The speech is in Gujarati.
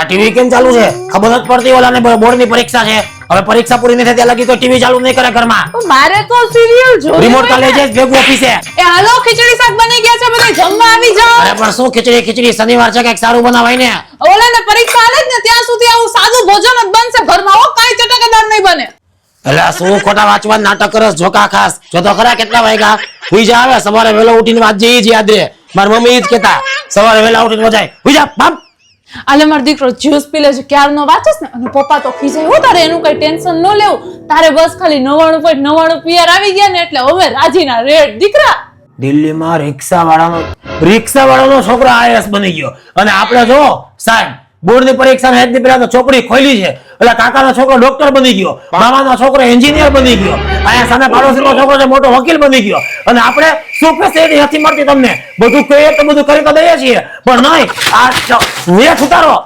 આ ટીવી કેમ ચાલુ છે ખબર નથી પડતી ઓલાને બોર્ડની પરીક્ષા છે હવે પરીક્ષા પૂરી નહીં થાય ત્યાં લગી તો ટીવી ચાલુ નહીં કરે ઘરમાં મારે તો સિરિયલ જોવી રિમોટ તો લઈ જઈશ ભેગું ઓફિસે એ હાલો ખીચડી શાક બની ગયા છે બધા જમવા આવી જાઓ અરે પણ શું ખીચડી શનિવાર છે કઈક સારું બનાવાય ને ઓલાને પરીક્ષા આલે જ ને ત્યાં સુધી આવું સાદું ભોજન જ બનશે ઘરમાં ઓ કાઈ ચટકેદાર નહીં બને એટલે શું ખોટા વાંચવા નાટક કરસ જોકા ખાસ જો તો ખરા કેટલા વાગ્યા હુઈ જા આવે સવારે વહેલો ઉઠીને વાંચજે ઈ જ યાદ રહે મારી મમ્મી ઈ જ કહેતા સવારે વહેલા ઉઠીને વજાય હુઈ જા બાપ આલે મારો દીકરો જ્યુસ પી લે છે ક્યારનો વાંચસ ને અને પપ્પા તો ખીજાય હું તારે એનું કઈ ટેન્શન ન લેવું તારે બસ ખાલી 99.99 પીઆર આવી ગયા ને એટલે હવે રાજીના રેડ દીકરા દિલ્હીમાં રિક્ષાવાળાનો છોકરો આઈએએસ બની ગયો અને આપણે જો સાહેબ બોર્ડની પરીક્ષામાં એક દી પહેલા તો ચોપડી ખોલી છે એટલે કાકાનો છોકરો ડોક્ટર બની ગયો મામાનો છોકરો એન્જિનિયર બની ગયો અહીંયા સામે પાડોશીનો છોકરો છે મોટો વકીલ બની ગયો અને આપણે શું ફેસિલિટી નથી મળતી તમને બધું કહીએ તો બધું કરી તો દઈએ છીએ પણ નહીં આ વેઠ ઉતારો